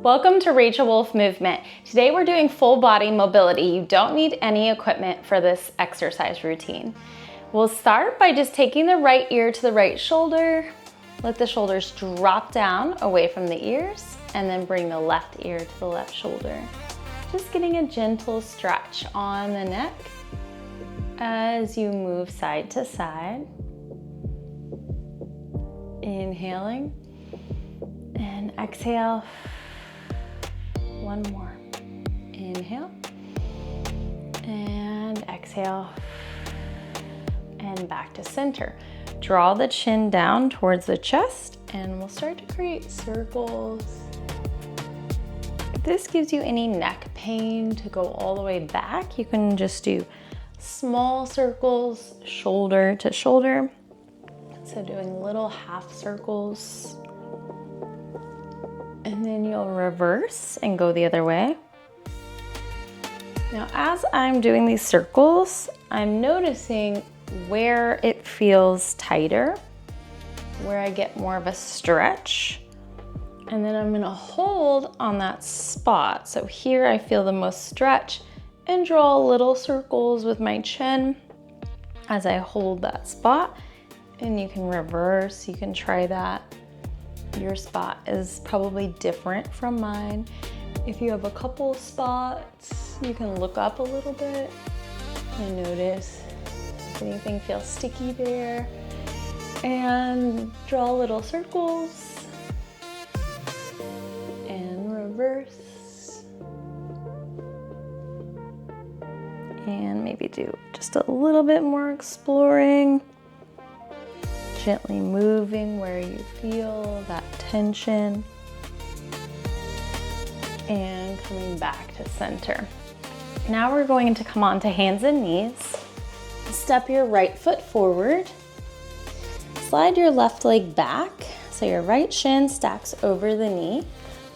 Welcome to Rachel Wolf Movement. Today we're doing full body mobility. You don't need any equipment for this exercise routine. We'll start by just taking the right ear to the right shoulder. Let the shoulders drop down away from the ears and then bring the left ear to the left shoulder. Just getting a gentle stretch on the neck as you move side to side. Inhaling and exhale. One more. Inhale and exhale and back to center. Draw the chin down towards the chest and we'll start to create circles. If this gives you any neck pain to go all the way back, you can just do small circles, shoulder to shoulder. So doing little half circles. And then you'll reverse and go the other way. Now, as I'm doing these circles, I'm noticing where it feels tighter, where I get more of a stretch. And then I'm gonna hold on that spot. So here I feel the most stretch and draw little circles with my chin as I hold that spot. And you can reverse, you can try that. Your spot is probably different from mine. If you have a couple spots, you can look up a little bit and notice if anything feels sticky there. And draw little circles and reverse. And maybe do just a little bit more exploring. Gently moving where you feel that tension and coming back to center. Now we're going to come on to hands and knees. Step your right foot forward. Slide your left leg back so your right shin stacks over the knee.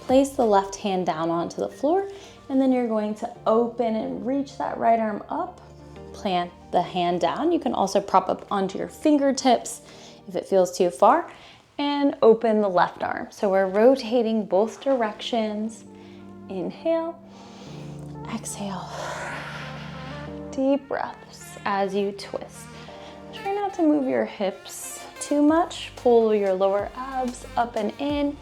Place the left hand down onto the floor and then you're going to open and reach that right arm up. Plant the hand down. You can also prop up onto your fingertips if it feels too far, and open the left arm. So we're rotating both directions. Inhale, exhale. Deep breaths as you twist. Try not to move your hips too much. Pull your lower abs up and in,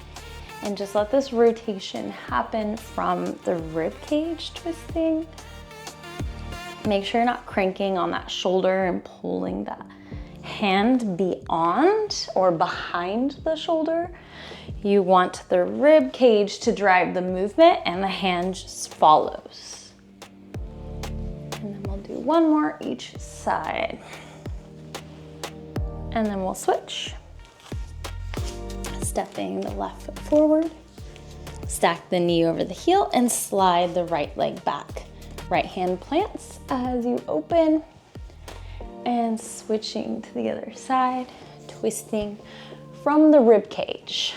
and just let this rotation happen from the rib cage twisting. Make sure you're not cranking on that shoulder and pulling that hand beyond or behind the shoulder. You want the rib cage to drive the movement and the hand just follows. And then we'll do one more each side. And then we'll switch. Stepping the left foot forward, stack the knee over the heel and slide the right leg back. Right hand plants as you open. And switching to the other side, twisting from the rib cage.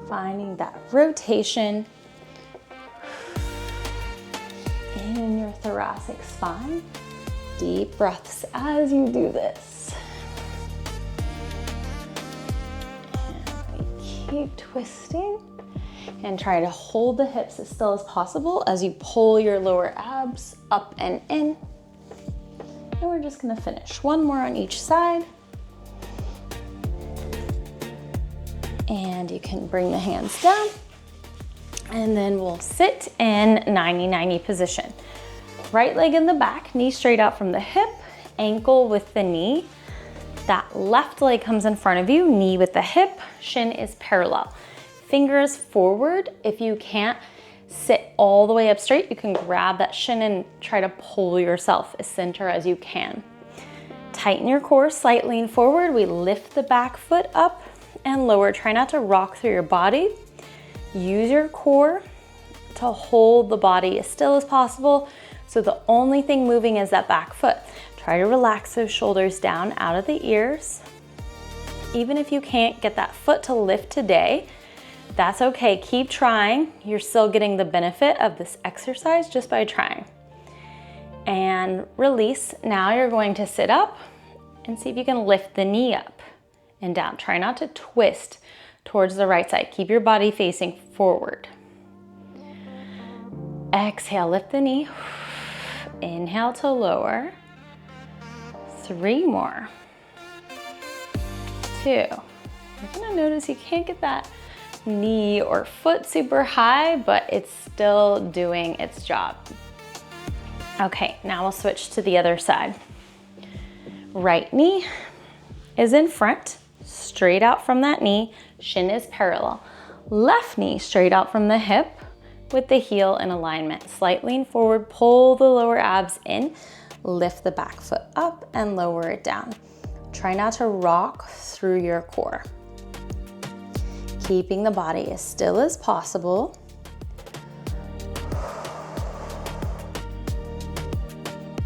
Finding that rotation in your thoracic spine. Deep breaths as you do this. And we keep twisting and try to hold the hips as still as possible as you pull your lower abs up and in. And we're just gonna finish one more on each side. And you can bring the hands down. And then we'll sit in 90-90 position. Right leg in the back, knee straight out from the hip, ankle with the knee. That left leg comes in front of you, knee with the hip, shin is parallel. Fingers forward. If you can't sit all the way up straight, you can grab that shin and try to pull yourself as center as you can. Tighten your core, slight lean forward. We lift the back foot up and lower. Try not to rock through your body. Use your core to hold the body as still as possible. So the only thing moving is that back foot. Try to relax those shoulders down out of the ears. Even if you can't get that foot to lift today, that's okay, keep trying. You're still getting the benefit of this exercise just by trying. And release. Now you're going to sit up and see if you can lift the knee up and down. Try not to twist towards the right side. Keep your body facing forward. Exhale, lift the knee. Inhale to lower. 3 more. 2. You're gonna notice you can't get that knee or foot super high, but it's still doing its job. Okay, now we'll switch to the other side. Right knee is in front, straight out from that knee, shin is parallel. Left knee straight out from the hip with the heel in alignment. Slight lean forward, pull the lower abs in, lift the back foot up and lower it down. Try not to rock through your core. Keeping the body as still as possible.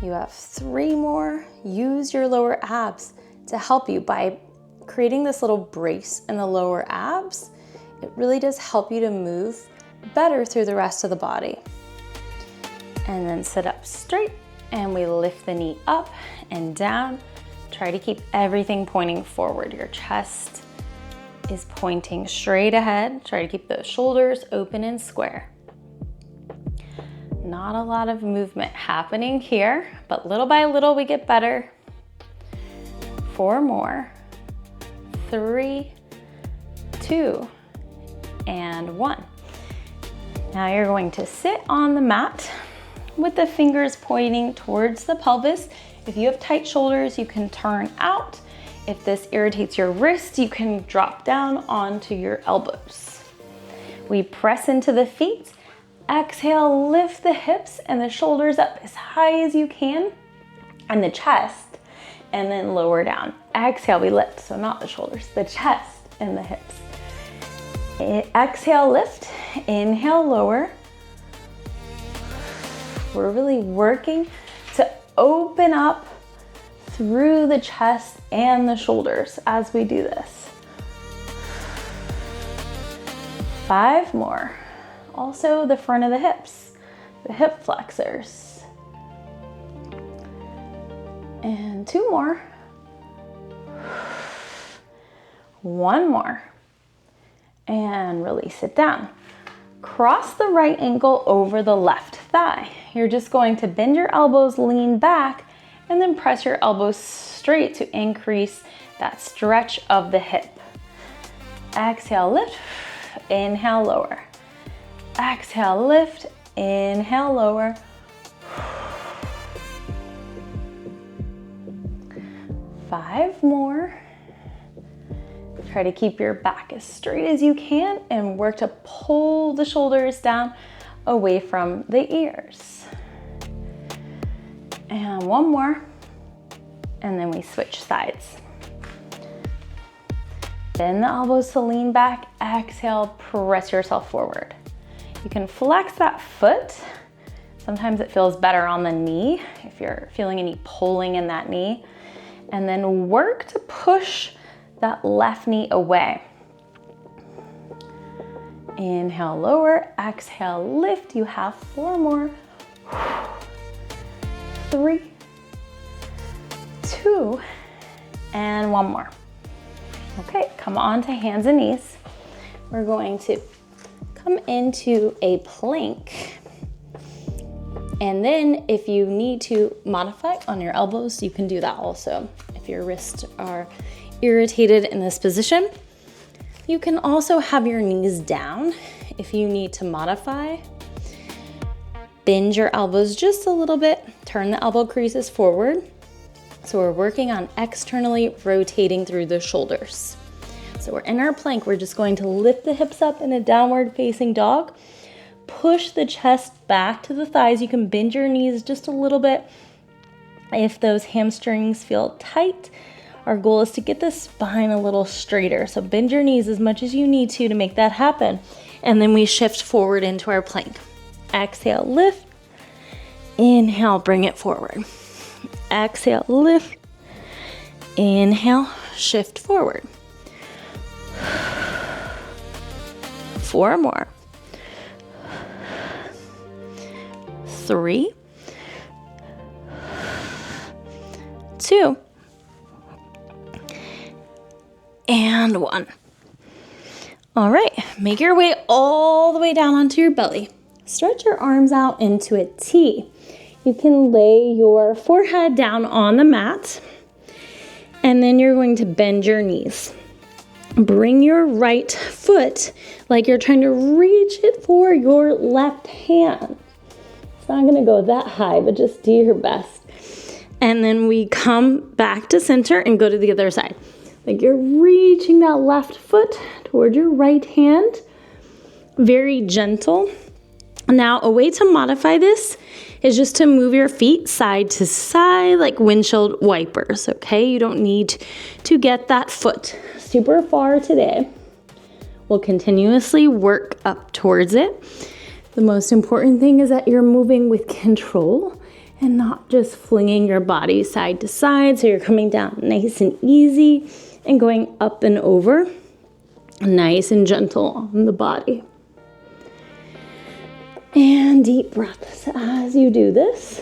You have 3 more. Use your lower abs to help you by creating this little brace in the lower abs. It really does help you to move better through the rest of the body. And then sit up straight and we lift the knee up and down. Try to keep everything pointing forward. Your chest is pointing straight ahead. Try to keep those shoulders open and square. Not a lot of movement happening here, but little by little we get better. 4 more. 3, 2, and 1. Now you're going to sit on the mat with the fingers pointing towards the pelvis. If you have tight shoulders, you can turn out. If this irritates your wrist, you can drop down onto your elbows. We press into the feet. Exhale, lift the hips and the shoulders up as high as you can, and the chest, and then lower down. Exhale, we lift, so not the shoulders, the chest and the hips. Exhale, lift. Inhale, lower. We're really working to open up through the chest and the shoulders as we do this. 5 more. Also the front of the hips, the hip flexors. And 2 more. 1 more. And release it down. Cross the right ankle over the left thigh. You're just going to bend your elbows, lean back, and then press your elbows straight to increase that stretch of the hip. Exhale, lift. Inhale, lower. Exhale, lift. Inhale, lower. Five more. Try to keep your back as straight as you can and work to pull the shoulders down away from the ears. And 1 more. And then we switch sides. Bend the elbows to lean back. Exhale, press yourself forward. You can flex that foot. Sometimes it feels better on the knee if you're feeling any pulling in that knee. And then work to push that left knee away. Inhale, lower. Exhale, lift. You have 4 more. 3, 2, and 1 more. Okay, come on to hands and knees. We're going to come into a plank. And then if you need to modify on your elbows, you can do that also. If your wrists are irritated in this position, you can also have your knees down if you need to modify. Bend your elbows just a little bit, turn the elbow creases forward. So we're working on externally rotating through the shoulders. So we're in our plank, we're just going to lift the hips up in a downward facing dog. Push the chest back to the thighs. You can bend your knees just a little bit if those hamstrings feel tight. Our goal is to get the spine a little straighter. So bend your knees as much as you need to make that happen. And then we shift forward into our plank. Exhale, lift. Inhale, bring it forward. Exhale, lift. Inhale, shift forward. 4 more. 3, 2, and 1. All right, make your way all the way down onto your belly. Stretch your arms out into a T. You can lay your forehead down on the mat, and then you're going to bend your knees. Bring your right foot like you're trying to reach it for your left hand. It's not gonna go that high, but just do your best. And then we come back to center and go to the other side. Like you're reaching that left foot toward your right hand. Very gentle. Now, a way to modify this is just to move your feet side to side like windshield wipers, okay? You don't need to get that foot super far today. We'll continuously work up towards it. The most important thing is that you're moving with control and not just flinging your body side to side. So you're coming down nice and easy and going up and over, nice and gentle on the body. And deep breaths as you do this.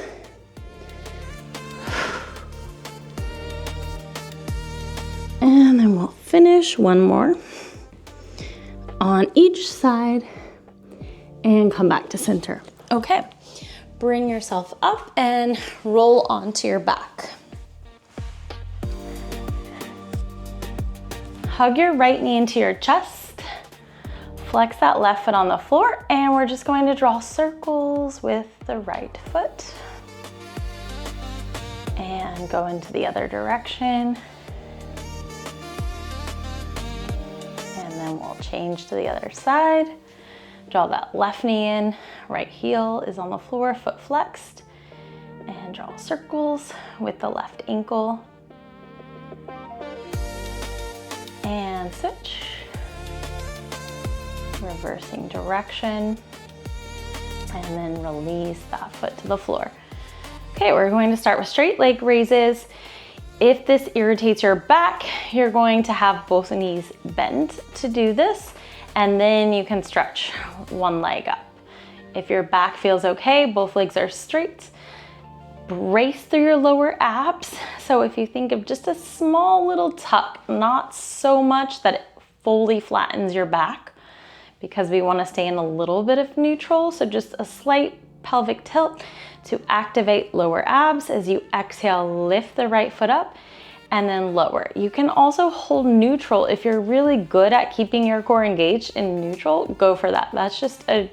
And then we'll finish one more on each side and come back to center. Okay, bring yourself up and roll onto your back. Hug your right knee into your chest. Flex that left foot on the floor, and we're just going to draw circles with the right foot. And go into the other direction. And then we'll change to the other side. Draw that left knee in, right heel is on the floor, foot flexed. And draw circles with the left ankle. And switch. Reversing direction. And then release that foot to the floor. Okay, we're going to start with straight leg raises. If this irritates your back, you're going to have both knees bent to do this, and then you can stretch one leg up. If your back feels okay, both legs are straight. Brace through your lower abs. So if you think of just a small little tuck, not so much that it fully flattens your back, because we want to stay in a little bit of neutral, so just a slight pelvic tilt to activate lower abs. As you exhale, lift the right foot up and then lower. You can also hold neutral. If you're really good at keeping your core engaged in neutral, go for that. That's just a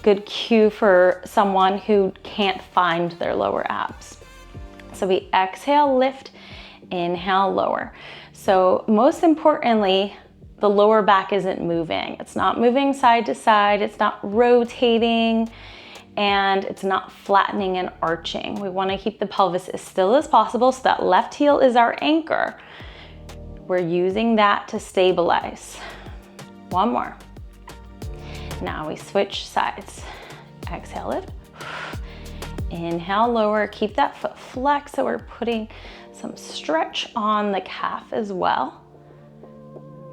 good cue for someone who can't find their lower abs. So we exhale, lift, inhale, lower. So most importantly, the lower back isn't moving. It's not moving side to side. It's not rotating, and it's not flattening and arching. We want to keep the pelvis as still as possible, so that left heel is our anchor. We're using that to stabilize. One more. Now we switch sides. Exhale, lift. Inhale, lower. Keep that foot flexed, so we're putting some stretch on the calf as well.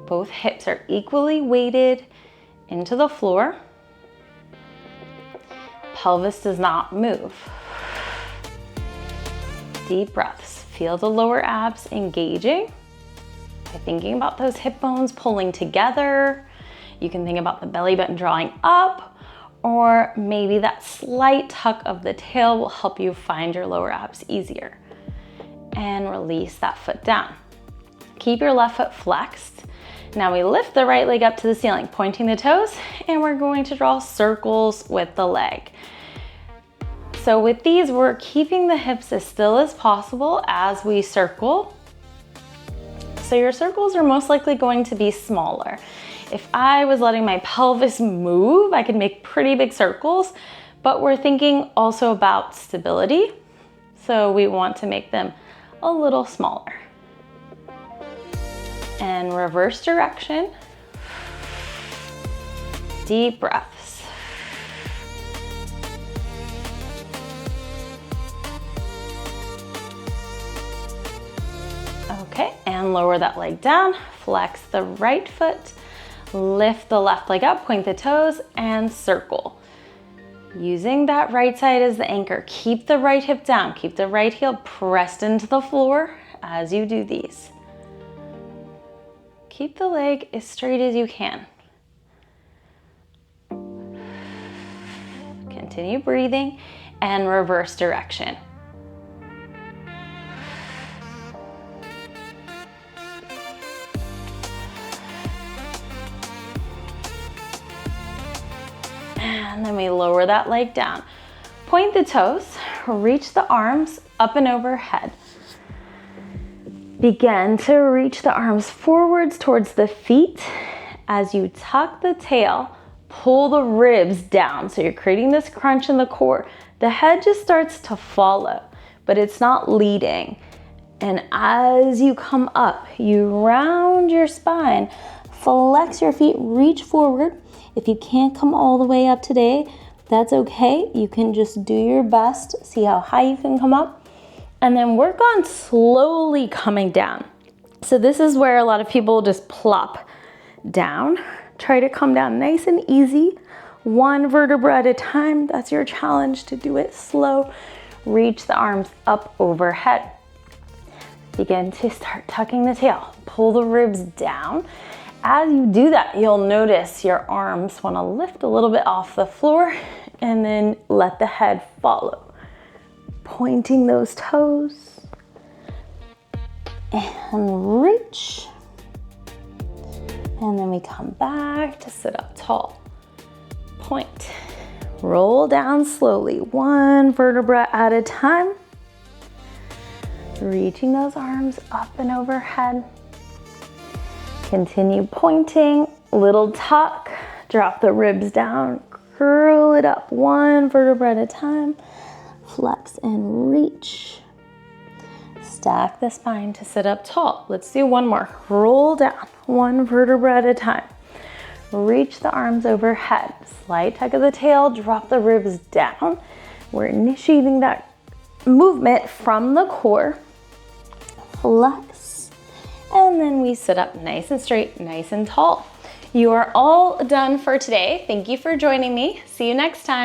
Both hips are equally weighted into the floor. Pelvis does not move. Deep breaths. Feel the lower abs engaging by thinking about those hip bones pulling together. You can think about the belly button drawing up, or maybe that slight tuck of the tail will help you find your lower abs easier. And release that foot down. Keep your left foot flexed. Now we lift the right leg up to the ceiling, pointing the toes, and we're going to draw circles with the leg. So with these, we're keeping the hips as still as possible as we circle. So your circles are most likely going to be smaller. If I was letting my pelvis move, I could make pretty big circles, but we're thinking also about stability. So we want to make them a little smaller. And reverse direction. Deep breaths. Okay, and lower that leg down. Flex the right foot. Lift the left leg up, point the toes, and circle. Using that right side as the anchor. Keep the right hip down. Keep the right heel pressed into the floor as you do these. Keep the leg as straight as you can. Continue breathing and reverse direction. And then we lower that leg down. Point the toes, reach the arms up and overhead. Begin to reach the arms forwards towards the feet. As you tuck the tail, pull the ribs down. So you're creating this crunch in the core. The head just starts to follow, but it's not leading. And as you come up, you round your spine, flex your feet, reach forward. If you can't come all the way up today, that's okay. You can just do your best, see how high you can come up, and then work on slowly coming down. So this is where a lot of people just plop down. Try to come down nice and easy, one vertebra at a time. That's your challenge, to do it slow. Reach the arms up overhead. Begin to start tucking the tail. Pull the ribs down. As you do that, you'll notice your arms want to lift a little bit off the floor and then let the head follow. Pointing those toes and reach. And then we come back to sit up tall. Point. Roll down slowly, one vertebra at a time. Reaching those arms up and overhead. Continue pointing, little tuck, drop the ribs down, curl it up, one vertebra at a time. Flex and reach. Stack the spine to sit up tall. Let's do one more. Roll down, one vertebra at a time. Reach the arms overhead. Slight tuck of the tail, drop the ribs down. We're initiating that movement from the core. Flex. And then we sit up nice and straight, nice and tall. You are all done for today. Thank you for joining me. See you next time.